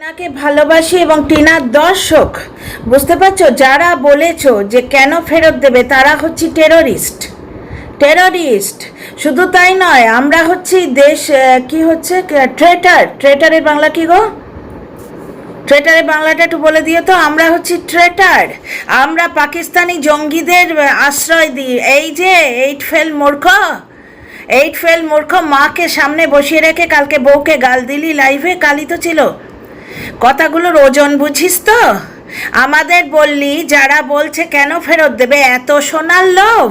টিনাকে ভালোবাসি এবং টিনার দর্শক বুঝতে পারছো, যারা বলেছো যে কেন ফেরত দেবে তারা হচ্ছে টেররিস্ট। টেররিস্ট শুধু তাই নয়, আমরা হচ্ছি দেশ কি হচ্ছে ট্রেটার। ট্রেটারের বাংলা কি গো? ট্রেটারের বাংলাটা একটু বলে দিও তো। আমরা হচ্ছি ট্রেটার, আমরা পাকিস্তানি জঙ্গিদের আশ্রয় দিই। এই যে এইট ফেল মূর্খ মাকে সামনে বসিয়ে রেখে কালকে বউকে গাল দিলি লাইভে, কালই তো ছিল। কথাগুলোর ওজন বুঝিস তো? আমাদের বললি যারা বলছে কেন ফেরত দেবে, এত সোনার লোভ।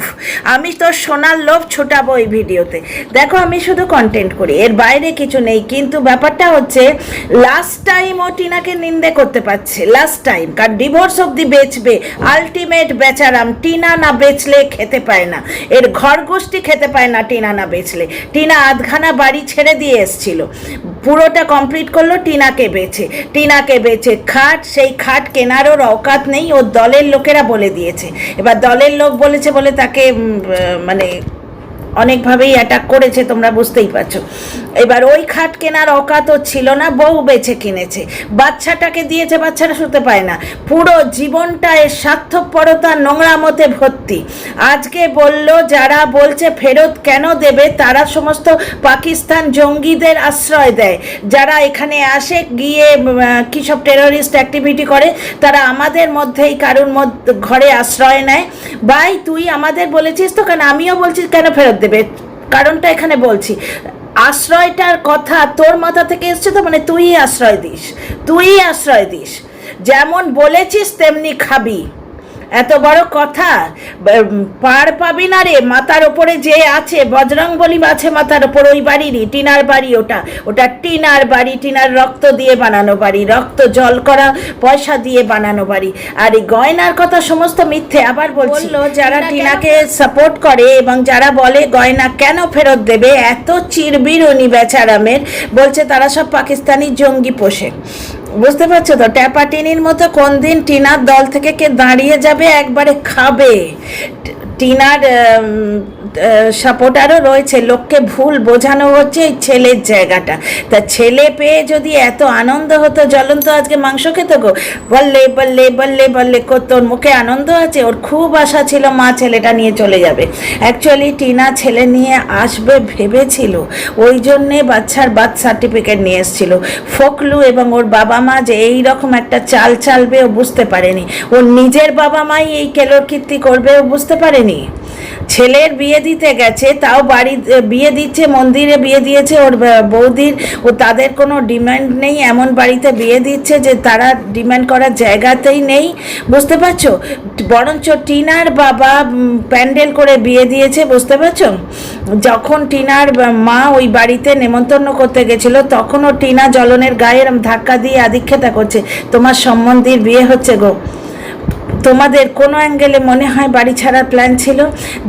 আমি তোর সোনার লোভ ছুটাবো এই ভিডিওতে। দেখো আমি শুধু কন্টেন্ট করি, এর বাইরে কিছু নেই। কিন্তু ব্যাপারটা হচ্ছে লাস্ট টাইম ও টিনাকে নিন্দে করতে পারছে, লাস্ট টাইম, কারণ ডিভোর্স অবধি বেচবে। আলটিমেট বেচারাম, টিনা না বেচলে খেতে পায় না, এর ঘর গোষ্ঠী খেতে পায় না টিনা না বেচলে। টিনা আধখানা বাড়ি ছেড়ে দিয়ে এসছিল, পুরোটা কমপ্লিট করলো টিনাকে বেচে খাট, সেই খাট কেনারও অকাত নেই, ওর দলের লোকেরা বলে দিয়েছে। এবার দলের লোক বলেছে বলে তাকে মানে অনেকভাবেই অ্যাটাক করেছে, তোমরা বুঝতেই পারছো। এবার ওই খাট কেনার অকাতও ছিল না, বউ বেছে কিনেছে, বাচ্চাটাকে দিয়েছে, বাচ্চাটা শুতে পায় না। পুরো জীবনটা এর স্বার্থপরতা নোংরামতে ভর্তি। আজকে বলল যারা বলছে ফেরত কেন দেবে তারা সমস্ত পাকিস্তান জঙ্গিদের আশ্রয় দেয়, যারা এখানে আসে গিয়ে কী সব টেররিস্ট অ্যাক্টিভিটি করে, তারা আমাদের মধ্যেই কারুর ঘরে আশ্রয় নেয়। ভাই তুই আমাদের বলেছিস তো, কেন আমিও বলছি কেন ফেরত দেবে, কারণটা এখানে বলছি। আশ্রয়টার কথা তোর মাথা থেকে এসছে তো, মানে তুই আশ্রয় দিস, যেমন বলেছিস তেমনি খাবি। এত বড় কথা পার পাবি না রে। মাথার ওপরে যে আছে বজরংবলী আছে মাথার ওপর, ওই বাড়িরই, টিনার বাড়ি, ওটা টিনার বাড়ি, টিনার রক্ত দিয়ে বানানো বাড়ি, রক্ত জল করা পয়সা দিয়ে বানানো বাড়ি। আর এই গয়নার কথা সমস্ত মিথ্যে। আবার বললো যারা টিনাকে সাপোর্ট করে এবং যারা বলে গয়না কেন ফেরত দেবে, এত চিরবিরুনি বেচারামের, বলছে তারা সব পাকিস্তানি জঙ্গি পোষে। বুঝতে পারছো তো? ট্যাপাটিনির মতো কোন দিন টিনার দল থেকে কে দাঁড়িয়ে যাবে, একবারে খাবে। টিনার সাপোর্টারও রয়েছে, লোককে ভুল বোঝানো হচ্ছে এই ছেলের জায়গাটা। তা ছেলে পেয়ে যদি এত আনন্দ হতো, জ্বলন্ত আজকে মাংস খেত গো, বললে বললে বললে বললে তোর মুখে আনন্দ আছে। ওর খুব আশা ছিল মা ছেলেটা নিয়ে চলে যাবে। অ্যাকচুয়ালি টিনা ছেলে নিয়ে আসবে ভেবেছিল, ওই জন্যে বাচ্চার বার্থ সার্টিফিকেট নিয়ে এসেছিল। ফকলু এবং ওর বাবা মা যে এইরকম একটা চাল চালবে ও বুঝতে পারেনি, ওর নিজের বাবা মাই এই কেলোর কীর্তি করবে ও বুঝতে পারেনি। ছেলের বিয়ে দিতে গেছে, তাও বাড়ি বিয়ে দিচ্ছে, মন্দিরে বিয়ে দিয়েছে ওর বৌদির, ও তাদের কোনো ডিমান্ড নেই, এমন বাড়িতে বিয়ে দিচ্ছে যে তারা ডিমান্ড করার জায়গাতেই নেই। বুঝতে পারছো? বরঞ্চ টিনার বাবা প্যান্ডেল করে বিয়ে দিয়েছে। বুঝতে পারছো? যখন টিনার মা ওই বাড়িতে নেমন্তন্ন করতে গেছিল, তখনও টিনা জ্বলনের গায়ে ধাক্কা দিয়ে আদিক্ষেতা করছে, তোমার সম্বন্ধীর বিয়ে হচ্ছে গো। তোমাদের কোনো অ্যাঙ্গেলে মনে হয় বাড়ি ছাড়ার প্ল্যান ছিল?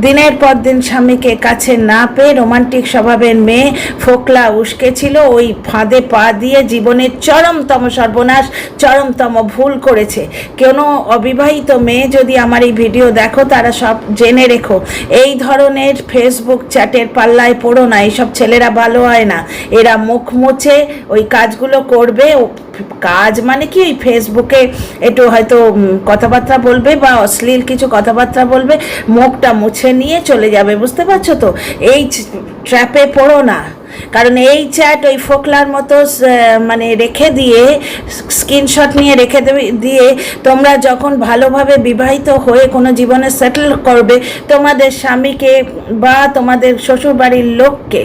দিনের পর দিন স্বামীকে কাছে না পেয়ে রোমান্টিক স্বভাবের মেয়ে ফোকলা উস্কেছিল, ওই ফাঁদে পা দিয়ে জীবনের চরমতম সর্বনাশ, চরমতম ভুল করেছে। কোনো অবিবাহিত মেয়ে যদি আমার এই ভিডিও দেখো, তারা সব জেনে রেখো, এই ধরনের ফেসবুক চ্যাটের পাল্লায় পড়ো না। এইসব ছেলেরা ভালো হয় না, এরা মুখ মুছে ওই কাজগুলো করবে। কাজ মানে কি, ওই ফেসবুকে একটু হয়তো কথাবার্তা বলবে বা অশ্লীল কিছু কথাবার্তা বলবে, মুখটা মুছে নিয়ে চলে যাবে। বুঝতে পারছো তো? এই ট্র্যাপে পড়ো না, কারণ এই চ্যাট ওই ফোকলার মতো মানে রেখে দিয়ে, স্ক্রিনশট নিয়ে রেখে দিয়ে তোমরা যখন ভালোভাবে বিবাহিত হয়ে কোনো জীবনে সেটেল করবে, তোমাদের স্বামীকে বা তোমাদের শ্বশুরবাড়ির লোককে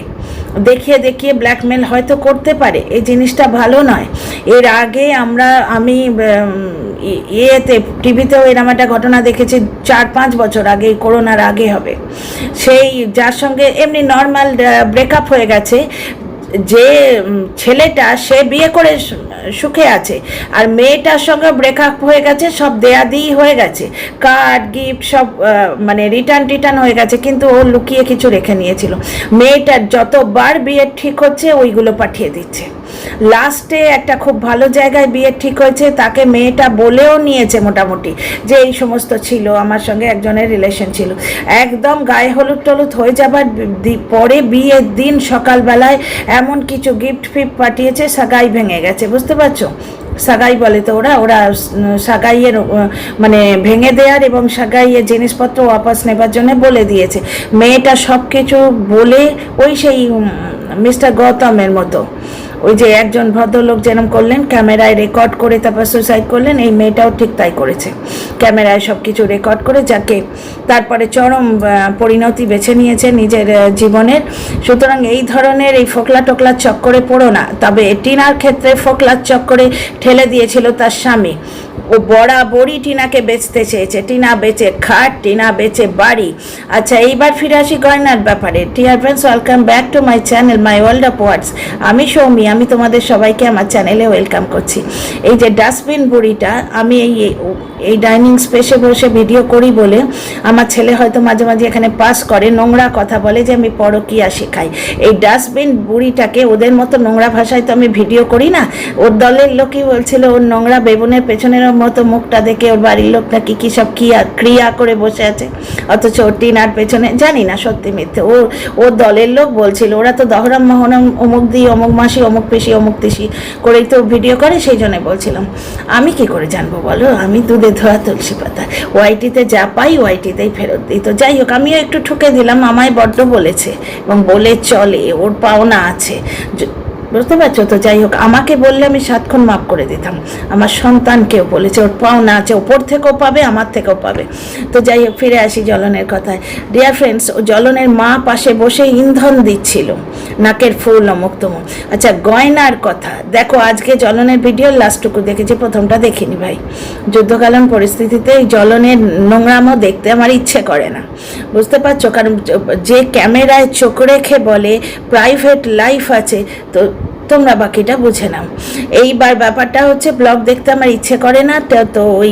দেখিয়ে দেখিয়ে ব্ল্যাকমেল হয়তো করতে পারে। এই জিনিসটা ভালো নয়। এর আগে আমি টিভিতেও এরকম একটা ঘটনা দেখেছি 4-5 বছর আগে, করোনার আগে হবে। সেই যার সঙ্গে এমনি নর্মাল ব্রেকআপ হয়ে গেছে, যে ছেলেটা সে বিয়ে করে সুখে আছে, আর মেয়েটার সঙ্গে ব্রেকআপ হয়ে গেছে, সব দেয়াদিই হয়ে গেছে, কার্ড গিফট সব মানে রিটার্ন হয়ে গেছে, কিন্তু ও লুকিয়ে কিছু রেখে নিয়েছিল। মেয়েটার যতবার বিয়ে ঠিক হচ্ছে ওইগুলো পাঠিয়ে দিচ্ছে। লাস্টে একটা খুব ভালো জায়গায় বিয়ে ঠিক হয়েছে, তাকে মেয়েটা বলেও নিয়েছে মোটামুটি যে এই সমস্ত ছিল, আমার সঙ্গে একজনের রিলেশন ছিল। একদম গায়ে হলুদ টলুদ হয়ে যাবার পরে বিয়ের দিন সকালবেলায় এমন কিছু গিফট ফিফট পাঠিয়েছে, সাগাই ভেঙে গেছে। বুঝতে পারছো? সাগাই বলে তো ওরা ওরা সাগাইয়ের মানে ভেঙে দেওয়ার এবং সাগাইয়ের জিনিসপত্র ওয়াপাস নেবার জন্য বলে দিয়েছে। মেয়েটা সব কিছু বলে ওই সেই মিস্টার গৌতমের মতো, ওই যে একজন ভদ্রলোক যেরকম করলেন ক্যামেরায় রেকর্ড করে তারপর সুসাইড করলেন, এই মেয়েটাও ঠিক তাই করেছে, ক্যামেরায় সব কিছু রেকর্ড করে, যাকে তারপরে চরম পরিণতি বেছে নিয়েছে নিজের জীবনের। সুতরাং এই ধরনের এই ফোকলা টোকলার চক্করে পড়ো না। তবে টিনার ক্ষেত্রে ফোকলার চক্করে ঠেলে দিয়েছিল তার স্বামী। ও বরাবরই টিনাকে বেচতে চেয়েছে, টিনা বেচে খাট, টিনা বেচে বাড়ি। আচ্ছা, এইবার ফিরে আসি গয়নার ব্যাপারে। Dear friends, welcome back to my channel my world of words. আমি সৌমি, আমি তোমাদের সবাইকে আমার চ্যানেলে ওয়েলকাম করছি। এই যে ডাস্টবিন বুড়িটা, আমি এই ডাইনিং স্পেসে বসে ভিডিও করি বলে আমার ছেলে হয়তো মাঝে মাঝে এখানে পাস করে, নোংরা কথা বলে যে আমি পরকীয়া শেখাই। এই ডাস্টবিন বুড়িটাকে ওদের মতো নোংরা ভাষায় তো আমি ভিডিও করি না। ওর দলের লোকই বলছিল ওর নোংরা বেবুনের পেছনের মতো মুখটা দেখে ওর বাড়ির লোক নাকি কী সব ক্রিয়া করে বসে আছে, অথচ ওর টিনার পেছনে জানি না সত্যি মিথ্যে ওর দলের লোক বলছিল ওরা তো দহরম মহরম অমুক দিই, অমুক মাসি, অমুক পিসি, অমুক তিসি করেই তো ভিডিও করে, সেই জন্য বলছিলাম। আমি কি করে জানবো বলো? আমি দুধে ধোয়া তুলসী পাতা, ওয়াইটিতে যা পাই ওয়াইটিতেই ফেরত দিই। তো যাই হোক, আমিও একটু ঠকে দিলাম, আমায় বড্ড বলেছে এবং বলে চলে, ওর পাওনা আছে, বুঝতে পারছো তো। যাই হোক, আমাকে বললে আমি সাতক্ষণ মাফ করে দিতাম, আমার সন্তানকেও বলেছে ওর পাওনা আছে, ওপর থেকেও পাবে, আমার থেকেও পাবে। তো যাই হোক, ফিরে আসি জ্বলনের কথায়। ডিয়ার ফ্রেন্ডস, ও জ্বলনের মা পাশে বসে ইন্ধন দিচ্ছিল, নাকের ফুল অমুক তমুক। আচ্ছা, গয়নার কথা দেখো, আজকে জ্বলনের ভিডিওর লাস্টটুকু দেখেছি, প্রথমটা দেখিনি ভাই। যুদ্ধকালীন পরিস্থিতিতে এই জ্বলনের নোংরামও দেখতে আমার ইচ্ছে করে না, বুঝতে পারছো। কারণ যে ক্যামেরায় চোখ রেখে বলে প্রাইভেট লাইফ আছে, তো তোমরা বাকিটা বুঝে নাও। এইবার ব্যাপারটা হচ্ছে ব্লগ দেখতে আমার ইচ্ছে করে না, তো ওই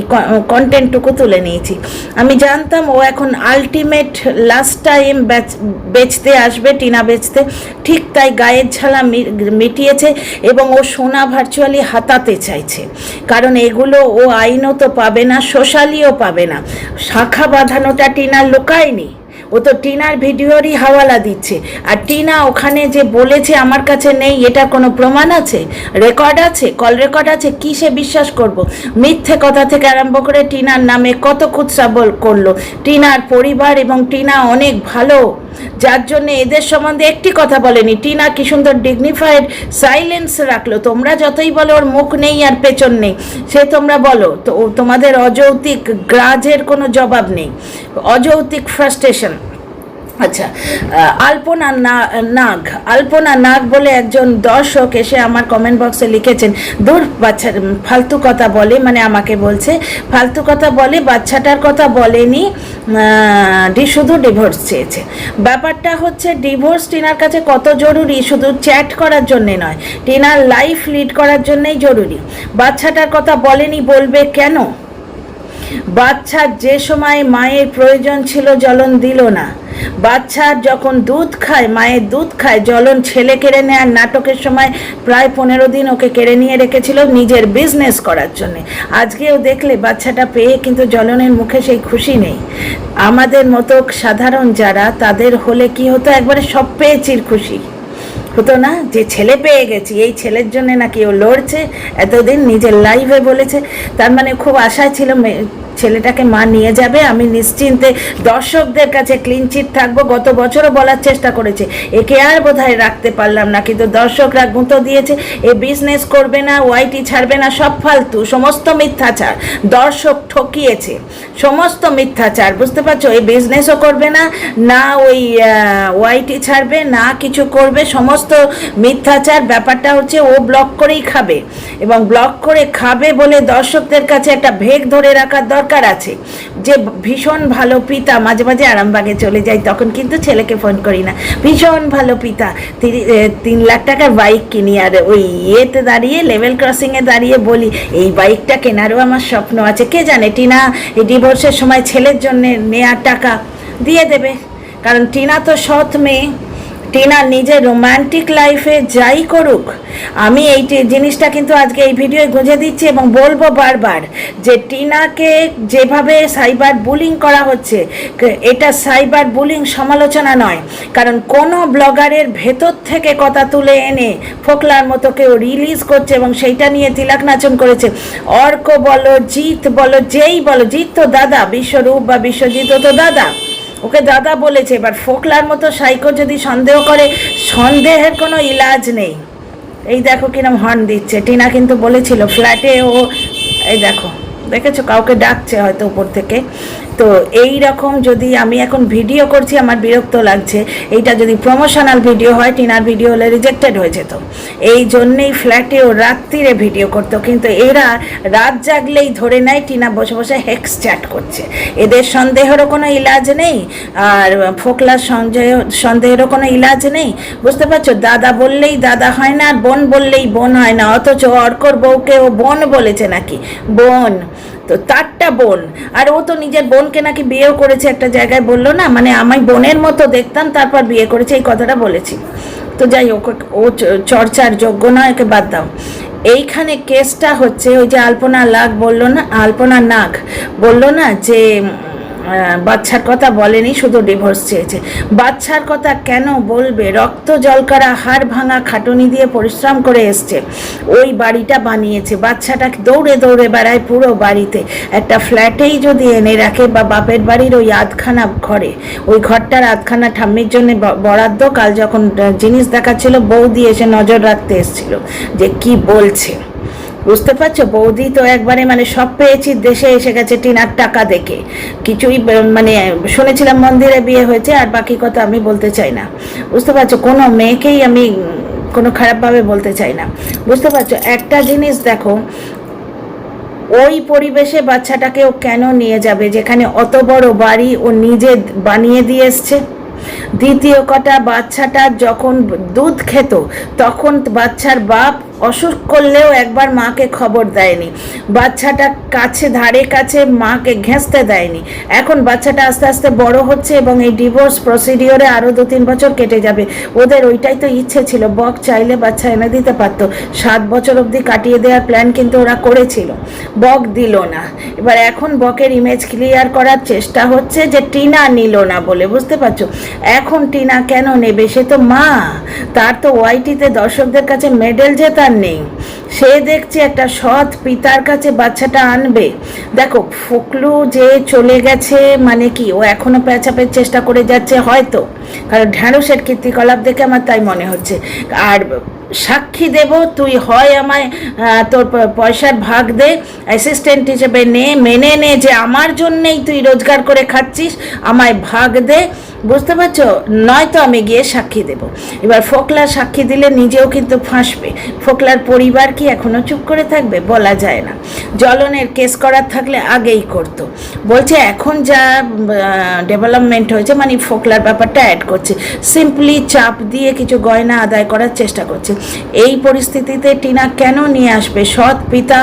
কন্টেন্টটুকু তুলে নিয়েছি। আমি জানতাম ও এখন আলটিমেট লাস্ট টাইম বেচতে আসবে, টিনা বেচতে, ঠিক তাই গায়ের ঝালা মিটিয়েছে এবং ও সোনা ভার্চুয়ালি হাতাতে চাইছে। কারণ এগুলো ও আইনত পাবে না, সোশ্যালিও পাবে না। শাখা বাঁধানোটা টিনা লুকায়নি, ও তো টিনার ভিডিওরই হাওয়ালা দিচ্ছে। আর টিনা ওখানে যে বলেছে আমার কাছে নেই, এটা কোনো প্রমাণ আছে? রেকর্ড আছে? কল রেকর্ড আছে? কি সে বিশ্বাস করব? মিথ্যে কথা থেকে আরম্ভ করে টিনার নামে কত খুচরা করলো। টিনার পরিবার এবং টিনা অনেক ভালো, যার জন্য এদের সম্বন্ধে একটি কথা বলেনি। টিনা কি সুন্দর ডিগনিফাইড সাইলেন্স রাখলো। তোমরা যতই বলো ওর মুখ নেই আর পেছন নেই, সে তোমরা বলো তো, তোমাদের অযৌক্তিক গ্রাজের কোনো জবাব নেই, অযৌক্তিক ফ্রাস্ট্রেশন। আচ্ছা, আলপনা নাগ বলে একজন দর্শক এসে আমার কমেন্ট বক্সে লিখেছেন, দূর বাচ্চার ফালতু কথা বলে, মানে আমাকে বলছে ফালতু কথা বলে, বাচ্চাটার কথা বলেনি, শুধু ডিভোর্স চেয়েছে। ব্যাপারটা হচ্ছে ডিভোর্স টিনার কাছে কত জরুরি, শুধু চ্যাট করার জন্যে নয়, টিনার লাইফ লিড করার জন্যই জরুরি। বাচ্চাটার কথা বলেনি, বলবে কেন? বাচ্চার যে সময় মায়ের প্রয়োজন ছিল জ্বলন দিল না। বাচ্চার যখন দুধ খায়, মায়ের দুধ খায়, জ্বলন ছেলে কেড়ে নেয়ার নাটকের সময় প্রায় 15 দিন ওকে কেড়ে নিয়ে রেখেছিল নিজের বিজনেস করার জন্যে। আজকেও দেখলে বাচ্চাটা পেয়ে কিন্তু জ্বলনের মুখে সেই খুশি নেই। আমাদের মতো সাধারণ যারা, তাদের হলে কি হতো, একবারে সব পেয়ে চির খুশি হতো না, যে ছেলে পেয়ে গেছি, এই ছেলের জন্য নাকি ও লড়ছে এতদিন, নিজের লাইভে বলেছে। তার মানে খুব আশা ছিল ছেলেটাকে মা নিয়ে যাবে, আমি নিশ্চিন্তে দর্শকদের কাছে ক্লিন চিট থাকবো। গত বছরও বলার চেষ্টা করেছে, একে আর বোধহয় রাখতে পারলাম না, কিন্তু দর্শকরা গুঁতো দিয়েছে, এ বিজনেস করবে না, ওয়াইটি ছাড়বে না, সব ফালতু, সমস্ত মিথ্যাচার। দর্শক ঠকিয়েছে, সমস্ত মিথ্যাচার, বুঝতে পারছো। এই বিজনেসও করবে না, না ওই ওয়াইটি ছাড়বে, না কিছু করবে, সমস্ত মিথ্যাচার। ব্যাপারটা হচ্ছে ও ব্লক করেই খাবে, এবং ব্লক করে খাবে বলে দর্শকদের কাছে একটা ভেগ ধরে রাখার দরকার আছে। যে ভীষণ ভালো পিতা, মাঝে মাঝে আরামবাগে চলে যাই, তখন কিন্তু ছেলেকে ফোন করি না, ভীষণ ভালো পিতা, 3 লাখ টাকার বাইক কিনি, আর ওই ইয়েতে দাঁড়িয়ে, লেভেল ক্রসিংয়ে দাঁড়িয়ে বলি এই বাইকটা কেনারও আমার স্বপ্ন আছে। কে জানে টিনা এই ডিভোর্সের সময় ছেলের জন্য নেয়ার টাকা দিয়ে দেবে, কারণ টিনা তো সৎ মেয়ে, টিনা নিজের রোম্যান্টিক লাইফে যাই করুক, আমি এই জিনিসটা কিন্তু আজকে এই ভিডিওয় গুঁজে দিচ্ছি এবং বলবো বারবার যে টিনাকে যেভাবে সাইবার বুলিং করা হচ্ছে, এটা সাইবার বুলিং সমালোচনা নয়। কারণ কোনো ব্লগারের ভেতর থেকে কথা তুলে এনে ফোকলার মতো কেউ রিলিজ করছে এবং সেইটা নিয়ে তিলক নাচন করেছে। অর্ক বলো, জিৎ বলো, যেই বলো, জিৎ তো দাদা, বিশ্বরূপ বা বিশ্বজিৎ তো দাদা, ওকে দাদা বলেছে। এবার ফোকলার মতো সাইকো যদি সন্দেহ করে, সন্দেহের কোনো ইলাজ নেই। এই দেখো কিরম হর্ন দিচ্ছে। টিনা কিন্তু বলেছিল ফ্ল্যাটে ও, এই দেখো দেখেছো কাউকে ডাকছে হয়তো উপর থেকে। তো এই রকম যদি আমি এখন ভিডিও করছি, আমার বিরক্ত লাগছে। এইটা যদি প্রমোশনাল ভিডিও হয়, টিনার ভিডিও হলে রিজেক্টেড হয়ে যেত। এই জন্যেই ফ্ল্যাটে ও রাত্রিরে ভিডিও করতো, কিন্তু এরা রাত জাগলেই ধরে নেয় টিনা বসে বসে হেক্স চ্যাট করছে। এদের সন্দেহেরও কোনো ইলাজ নেই, আর ফোকলার সন্দেহেরও কোনো ইলাজ নেই। বুঝতে পারছো, দাদা বললেই দাদা হয় না, আর বোন বললেই বোন হয় না। অথচ অর্কর বউকে ও বোন বলেছে নাকি, বোন তো তারটা বোন। আর ও তো নিজের বোনকে নাকি বিয়েও করেছে, একটা জায়গায় বললো না, মানে আমি বোনের মতো দেখতাম তারপর বিয়ে করেছে, এই কথাটা বলেছি। তো যাই হোক, ও চর্চার যোগ্য নয়, একে বাদ দাও। এইখানে কেসটা হচ্ছে ওই যে আলপনা নাগ বললো না যে বাচ্চার কথা বলেনি, শুধু ডিভোর্স চেয়েছে। বাচ্চার কথা কেন বলবে? রক্ত জলকারা হাড় ভাঙা খাটুনি দিয়ে পরিশ্রম করে এসছে, ওই বাড়িটা বানিয়েছে। বাচ্চাটা দৌড়ে দৌড়ে বেড়ায় পুরো বাড়িতে। একটা ফ্ল্যাটেই যদি এনে রাখে, বা বাপের বাড়ির ওই আধখানা ঘরে, ওই ঘরটার আধখানা ঠাম্মির জন্য বরাদ্দ। কাল যখন জিনিস দেখাচ্ছিল, বৌদি এসে নজর রাখতে এসেছিল যে কি বলছে। বুঝতে পারছো, বৌদি তো একবারে মানে সব পেয়েছি দেশে এসে গেছে টিনার টাকা দেখে। কিছুই মানে শুনেছিলাম মন্দিরে বিয়ে হয়েছে, আর বাকি কথা আমি বলতে চাই না। বুঝতে পারছো, কোনো মেয়েকেই আমি কোনো খারাপভাবে বলতে চাই না। বুঝতে পারছো, একটা জিনিস দেখো, ওই পরিবেশে বাচ্চাটাকে ও কেন নিয়ে যাবে যেখানে অত বড় বাড়ি ও নিজে বানিয়ে দিয়ে এসছে? দ্বিতীয় কথা, বাচ্চাটা যখন দুধ খেত তখন বাচ্চার বাপ অসুখ করলেও একবার মাকে খবর দেয়নি। বাচ্চাটা ধারে কাছে মাকে ঘেঁষতে দেয়নি। এখন বাচ্চাটা আস্তে আস্তে বড় হচ্ছে এবং এই ডিভোর্স প্রসিডিওরে আরও 2-3 বছর কেটে যাবে। ওদের ওইটাই তো ইচ্ছে ছিল, বক চাইলে বাচ্চা এনে দিতে পারতো। 7 বছর অবধি কাটিয়ে দেওয়ার প্ল্যান কিন্তু ওরা করেছিল, বক দিল না। এবার এখন বকের ইমেজ ক্লিয়ার করার চেষ্টা হচ্ছে যে টিনা নিল না বলে। বুঝতে পারছো, এখন টিনা কেন নেবে? সে তো মা, তার তো ওয়াইটিতে দর্শকদের কাছে মেডেল জেতার নেই। সে দেখছে একটা সৎ পিতার কাছে বাচ্চাটা আনবে। দেখো, ফোকলু যে চলে গেছে মানে কি, ও এখনো পেঁচাপের চেষ্টা করে যাচ্ছে হয়তো, কারণ ঢ্যাঁড়সের কীর্তিকলাপ দেখে আমার তাই মনে হচ্ছে। আর সাক্ষী দেব, তুই হয় আমায় তোর পয়সার ভাগ দে, অ্যাসিস্ট্যান্ট হিসেবে মেনে নে যে আমার জন্যেই তুই রোজগার করে খাচ্ছিস, আমায় ভাগ দে। বুঝতে পারছো, নয়তো আমি গিয়ে সাক্ষী দেব। এবার ফোকলা সাক্ষী দিলে নিজেও কিন্তু ফাঁসবে। ফোকলার পরিবার কি এখনো চুপ করে থাকবে? বলা যায় না। জ্বলনের কেস করার থাকলে আগেই করতো। বলছে এখন যা ডেভেলপমেন্ট হয়েছে, মানে ফোকলার ব্যাপারটা অ্যাড করছে, সিম্পলি চাপ দিয়ে কিছু গয়না আদায় করার চেষ্টা করছে। এই পরিস্থিতিতে টিনা কেন নিয়ে আসবে? সৎ পিতা,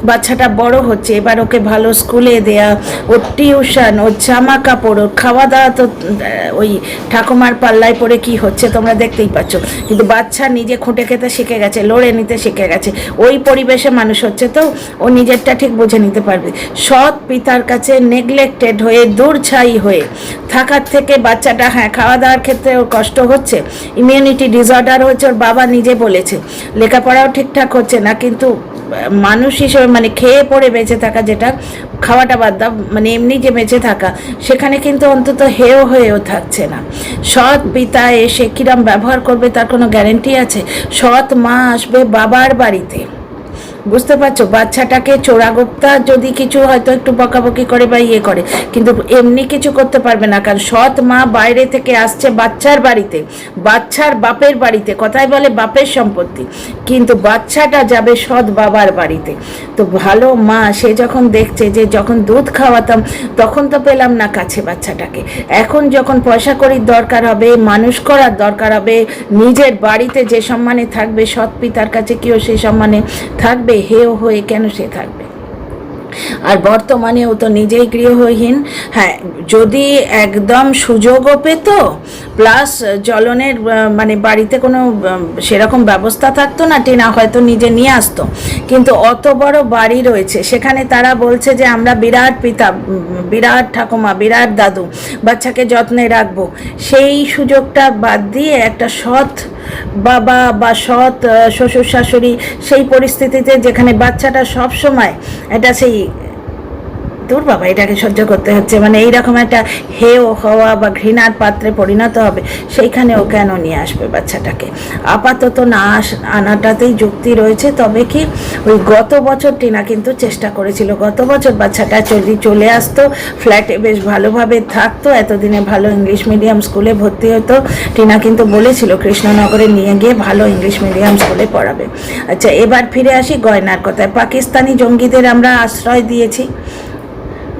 বাচ্চাটা বড় হচ্ছে, এবার ওকে ভালো স্কুলে দেয়া, ওর টিউশন, ওর জামা কাপড়, ওর খাওয়া দাওয়া তো ওই ঠাকুমার পাল্লায় পড়ে কি হচ্ছে তোমরা দেখতেই পাচ্ছ। কিন্তু বাচ্চা নিজে খুঁটে খেতে শিখে গেছে, লড়ে নিতে শিখে গেছে, ওই পরিবেশে মানুষ হচ্ছে, তো ও নিজেরটা ঠিক বুঝে নিতে পারবে। সৎ পিতার কাছে নেগলেক্টেড হয়ে, দূরছাই হয়ে থাকার থেকে বাচ্চাটা, হ্যাঁ খাওয়া দাওয়ার ক্ষেত্রে ওর কষ্ট হচ্ছে, ইমিউনিটি ডিসঅর্ডার হচ্ছে, ওর বাবা নিজে বলেছে, লেখাপড়াও ঠিকঠাক হচ্ছে না, কিন্তু মানুষ হিসেবে মানে খেয়ে পড়ে বেঁচে থাকা, যেটা খাওয়াটা বাদ দাও, মানে এমনি যে বেঁচে থাকা, সেখানে কিন্তু অন্তত হেয় হয়েও থাকছে না। সৎ পিতা এসে কিরম ব্যবহার করবে তার কোনো গ্যারেন্টি আছে? সৎ মা আসবে বাবার বাড়িতে, বুঝতে পারছো, বাচ্চাটাকে চোরাগোপ্তা যদি কিছু হয়তো একটু বকাবকি করে বা ইয়ে করে, কিন্তু এমনি কিছু করতে পারবে না। কারণ সৎ মা বাইরে থেকে আসছে বাচ্চার বাড়িতে, বাচ্চার বাপের বাড়িতে, কথায় বলে বাপের সম্পত্তি, কিন্তু বাচ্চাটা যাবে সৎ বাবার বাড়িতে। তো ভালো মা সে যখন দেখছে যে যখন দুধ খাওয়াতাম তখন তো পেলাম না কাছে বাচ্চাটাকে, এখন যখন পয়সা কড়ির দরকার হবে, মানুষ করার দরকার হবে, নিজের বাড়িতে যে সম্মানে থাকবে, সৎ পিতার কাছে কেউ সেই সম্মানে থাকবে? হেয় হয়ে কেন সে থাকবে? আর বর্তমানেও তো নিজেই গৃহহীন। হ্যাঁ, যদি একদম সুযোগও পেত, প্লাস জ্বলনের মানে বাড়িতে কোনো সেরকম ব্যবস্থা থাকতো না, টিনা হয়তো নিজে নিয়ে আসতো। কিন্তু অত বড় বাড়ি রয়েছে, সেখানে তারা বলছে যে আমরা বিরাট পিতা, বিরাট ঠাকুমা, বিরাট দাদু, বাচ্চাকে যত্নে রাখবো। সেই সুযোগটা বাদ দিয়ে একটা সৎ বাবা বা সৎ শ্বশুর শাশুড়ি সেই পরিস্থিতিতে, যেখানে বাচ্চাটা সব সময় এটা সেই তোর বাবা এটাকে সহ্য করতে হচ্ছে, মানে এইরকম একটা হেয় হওয়া বা ঘৃণার পাত্রে পরিণত হবে, সেইখানেও কেন নিয়ে আসবে বাচ্চাটাকে? আপাতত না আনাটাতেই যুক্তি রয়েছে। তবে কি ওই গত বছর টিনা কিন্তু চেষ্টা করেছিল, গত বছর বাচ্চাটা চলে আসতো, ফ্ল্যাটে বেশ ভালোভাবে থাকতো, এতদিনে ভালো ইংলিশ মিডিয়াম স্কুলে ভর্তি হতো। টিনা কিন্তু বলেছিল কৃষ্ণনগরে নিয়ে গিয়ে ভালো ইংলিশ মিডিয়াম স্কুলে পড়াবে। আচ্ছা, এবার ফিরে আসি গয়নার কথায়। পাকিস্তানি জঙ্গিদের আমরা আশ্রয় দিয়েছি,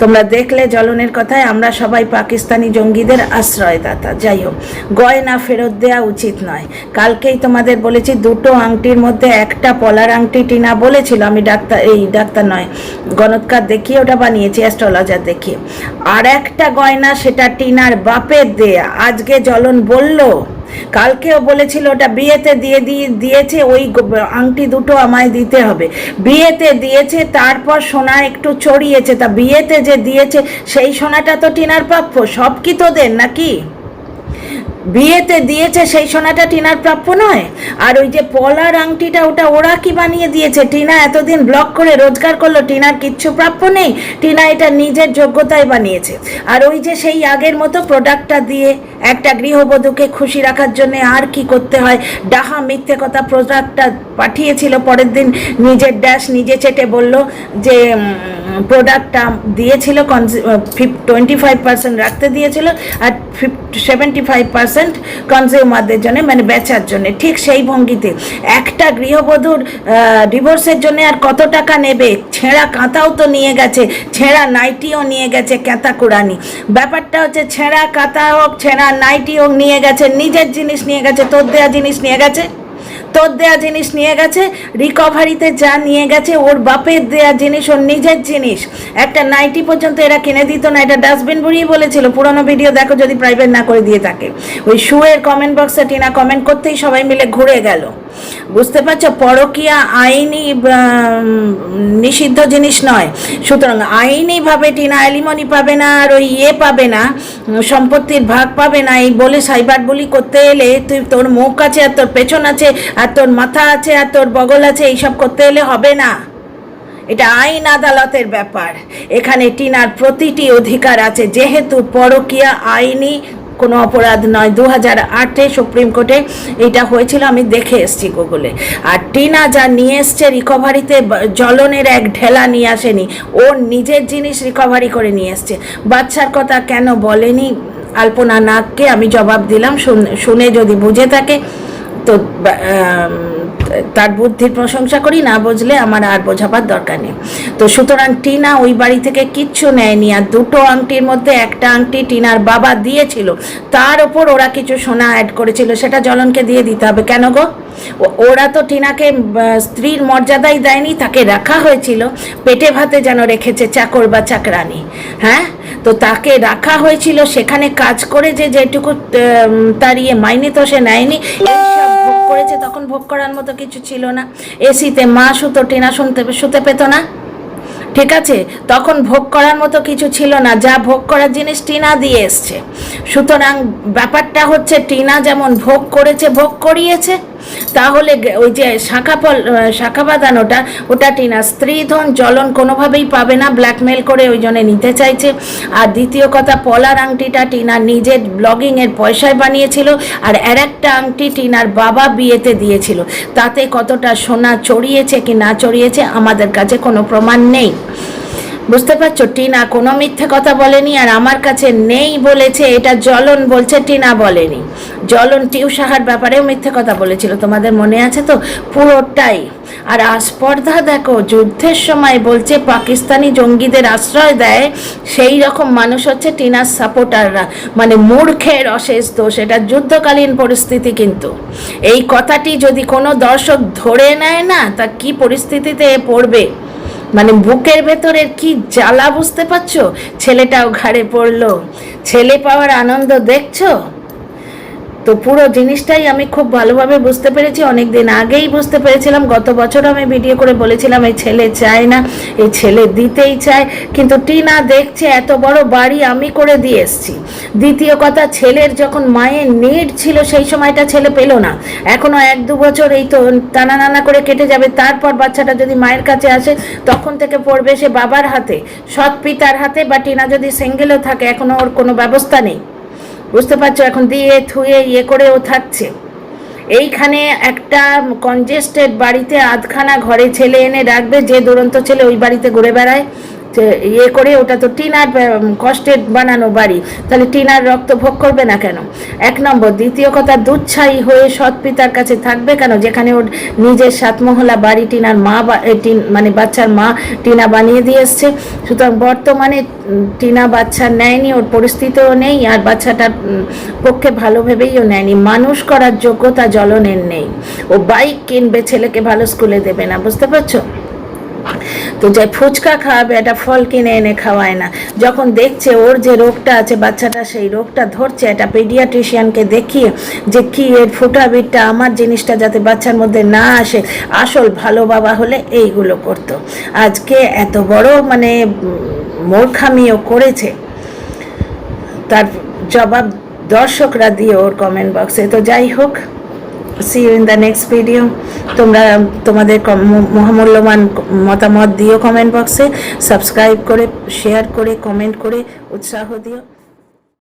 তোমরা দেখলে জ্বলনের কথায়, আমরা সবাই পাকিস্তানি জঙ্গিদের আশ্রয়দাতা। যাই হোক, গয়না ফেরত দেওয়া উচিত নয়। কালকেই তোমাদের বলেছি, দুটো আংটির মধ্যে একটা পলার আংটি টিনা বলেছিল, আমি ডাক্তার নয়, গণৎকার দেখিয়ে ওটা বানিয়েছি, অ্যাস্ট্রোলজার দেখিয়ে। আর একটা গয়না সেটা টিনার বাপের দেয়া। আজকে জ্বলন বলল, কালকেও বলেছিল ওটা বিয়েতে দিয়েছে, ওই আংটি দুটো আমায় দিতে হবে। বিয়েতে দিয়েছে, তারপর সোনা একটু চড়িয়েছে, তা বিয়েতে যে দিয়েছে সেই সোনাটা তো টিনার প্রাপ্য। সব কি তোদের নাকি? বিয়েতে দিয়েছে সেই সোনাটা টিনার প্রাপ্য নয়? আর ওই যে পলার আংটিটা, ওটা ওরা কি বানিয়ে দিয়েছে? টিনা এতদিন ব্লক করে রোজগার করলো, টিনার কিচ্ছু প্রাপ্য নেই, টিনা এটা নিজের যোগ্যতায় বানিয়েছে। আর ওই যে সেই আগের মতো প্রোডাক্টটা দিয়ে একটা গৃহবধূকে খুশি রাখার জন্য আর কি করতে হয়, ডাহা মিথ্যে কথা প্রোডাক্টটা পাঠিয়েছিল, পরের দিন নিজের ড্যাশ নিজে চেটে বলল যে প্রোডাক্টটা দিয়েছিল 25% রাখতে দিয়েছিল, আর 75% কনজিউমারদের জন্য, মানে বেচার জন্য। ঠিক সেই ভঙ্গিতে একটা গৃহবধূর ডিভোর্সের জন্য আর কত টাকা নেবে? ছেঁড়া কাঁথাও তো নিয়ে গেছে, ছেঁড়া নাইটিও নিয়ে গেছে, ক্যাঁথা কুড়ানি। ব্যাপারটা হচ্ছে, ছেঁড়া কাঁথা হোক, ছেঁড়া নাইটি হোক, নিয়ে গেছে, নিজের জিনিস নিয়ে গেছে, তোর দেয়া জিনিস নিয়ে গেছে, তোর দেয়া জিনিস নিয়ে গেছে। রিকভারিতে যা নিয়ে গেছে ওর বাপের দেয়া জিনিস, ওর নিজের জিনিস। একটা নাইটি পর্যন্ত এরা কিনে দিত না, এটা ডাস্টবিন বুড়িয়ে বলেছিল। পুরোনো ভিডিও দেখো যদি প্রাইভেট না করে দিয়ে থাকে। ওই শুয়ের কমেন্ট বক্সে টিনা কমেন্ট করতেই সবাই মিলে ঘুরে গেল। বুঝতে পারছো, পরকীয়া আইনি নিষিদ্ধ জিনিস নয়। সুতরাং আইনিভাবে টিনা অ্যালিমনি পাবে না, আর ওই পাবে না, সম্পত্তির ভাগ পাবে না, এই বলে সাইবার বুলি করতে এলে, তুই তোর মুখ আছে আর তোর পেছন আছে আর তোর মাথা আছে আর তোর বগল আছে, এইসব করতে এলে হবে না। এটা আইন আদালতের ব্যাপার। এখানে টিনার প্রতিটি অধিকার আছে, যেহেতু পরকীয়া আইনি কোনো অপরাধ নয়। 2008-এ সুপ্রিম কোর্টে এটা হয়েছিল, আমি দেখে এসেছি গুগলে। আর টিনা যা নিয়ে এসছে রিকভারিতে, জ্বলনের এক ঢেলা নিয়ে আসেনি, ওর নিজের জিনিস রিকভারি করে নিয়ে এসছে। বাচ্চার কথা কেন বলেনি আলপনা নাগকে, আমি জবাব দিলাম, শুনে যদি বুঝে থাকে তো তার বুদ্ধির প্রশংসা করি, না বুঝলে আমার আর বোঝাবার দরকার নেই। তো সুতরাং টিনা ওই বাড়ি থেকে কিচ্ছু নেয়নি। আর দুটো আংটির মধ্যে একটা আংটি টিনার বাবা দিয়েছিল, তার ওপর ওরা কিছু সোনা অ্যাড করেছিল, সেটা জ্বলনকে দিয়ে দিতে হবে। কেন গো? ওরা তো টিনাকে স্ত্রীর মর্যাদাই দেয়নি, তাকে রাখা হয়েছিল পেটে ভাতে যেন রেখেছে, চাকর বা চাকরানি। হ্যাঁ, তো তাকে রাখা হয়েছিল, সেখানে কাজ করে যে যেটুকু তার মাইনে তো সে নেয়নি। এইসব ভোগ করেছে, তখন ভোগ করার মতো কিছু ছিল না। এসিতে মা শুতো, টিনা শুতে পেত না, ঠিক আছে? তখন ভোগ করার মতো কিছু ছিল না, যা ভোগ করার জিনিস টিনা দিয়ে এসছে। সুতরাং ব্যাপারটা হচ্ছে, টিনা যেমন ভোগ করেছে, ভোগ করিয়েছে, তাহলে ওই যে শাখা বাঁধানোটা, ওটা টিনা স্ত্রীধন, জ্বলন কোনোভাবেই পাবে না, ব্ল্যাকমেল করে ওই জন্য নিতে চাইছে। আর দ্বিতীয় কথা, পলার আংটিটা টিনা নিজের ব্লগিংয়ের পয়সায় বানিয়েছিল, আর একটা আংটি টিনার বাবা বিয়েতে দিয়েছিল। তাতে কতটা সোনা চড়িয়েছে কি না চড়িয়েছে আমাদের কাছে কোনো প্রমাণ নেই। বুঝতে পারছো, টিনা কোনো মিথ্যে কথা বলেনি, আর আমার কাছে নেই বলেছে এটা জ্বলন বলছে, টিনা বলেনি। জ্বলন টিউসাহার ব্যাপারেও মিথ্যে কথা বলেছিল, তোমাদের মনে আছে তো? পুরোটাই। আর আস্পর্ধা দেখো, যুদ্ধের সময় বলছে পাকিস্তানি জঙ্গিদের আশ্রয় দেয়, সেই রকম মানুষ হচ্ছে টিনার সাপোর্টাররা। মানে মূর্খের অশেষ দোষ, এটা যুদ্ধকালীন পরিস্থিতি। কিন্তু এই কথাটি যদি কোনো দর্শক ধরে নেয় না, তা কি পরিস্থিতিতে পড়বে মানে বুকের ভেতরের কি জ্বালা বুঝতে পারছো? ছেলেটাও ঘাড়ে পড়লো, ছেলে পাওয়ার আনন্দ দেখছো তো? পুরো জিনিসটাই আমি খুব ভালোভাবে বুঝতে পেরেছি, অনেক দিন আগেই বুঝতে পেরেছিলাম। গত বছর আমি ভিডিও করে বলেছিলাম এই ছেলে চায় না, এই ছেলে দিতেই চায়, কিন্তু টিনা দেখছে এত বড় বাড়ি আমি করে দিয়ে এসছি। দ্বিতীয় কথা, ছেলের যখন মায়ের নিড ছিল সেই সময়টা ছেলে পেল না। এখনো 1-2 বছর এই তো টানা নানা করে কেটে যাবে, তারপর বাচ্চাটা যদি মায়ের কাছে আসে তখন থেকে পড়বে সে বাবার হাতে, সৎ পিতার হাতে। বা টিনা যদি সিঙ্গেলও থাকে, এখনো ওর কোনো ব্যবস্থা নেই, বুঝতে পারছো? এখন দিয়ে থুয়ে করে ও থাকছে এইখানে একটা কনজেস্টেড বাড়িতে, আধখানা ঘরে ছেলে এনে রাখবে, যে দুরন্ত ছেলে ওই বাড়িতে ঘুরে বেড়ায় করে। ওটা তো টিনার কষ্টের বানানো বাড়ি, তাহলে টিনার রক্ত ভোগ করবে না কেন? 1 নম্বর। দ্বিতীয় কথা, দুচ্ছাই হয়ে সৎ পিতার কাছে থাকবে কেন, যেখানে ওর নিজের 7 মহলা বাড়ি টিনার মা মানে বাচ্চার মা টিনা বানিয়ে দিয়ে এসছে। সুতরাং বর্তমানে টিনা বাচ্চা নেয়নি, ওর পরিস্থিতিও নেই, আর বাচ্চাটার পক্ষে ভালো ভেবেইও নেয়নি। মানুষ করার যোগ্যতা জ্বলনের নেই। ও বাইক কিনবে, ছেলেকে ভালো স্কুলে দেবে না, বুঝতে পারছো? তো যাই ফুচকা খাওয়াবে, একটা ফল কিনে এনে খাওয়ায় না। যখন দেখছে ওর যে রোগটা আছে বাচ্চাটা সেই রোগটা ধরছে, একটা পেডিয়াট্রিশিয়ানকে দেখিয়ে যে কি এর ফুটাবিটটা আমার জিনিসটা যাতে বাচ্চার মধ্যে না আসে, আসল ভালো বাবা হলে এইগুলো করতো। আজকে এত বড় মানে মূর্খামিও করেছে, তার জবাব দর্শকরা দিয়ে ওর কমেন্ট বক্সে। তো যাই হোক, see you in the next video. তোমরা তোমাদের মহামূল্যবান মতামত দিও কমেন্ট বক্সে, সাবস্ক্রাইব করে, শেয়ার করে, কমেন্ট করে উৎসাহ দিও।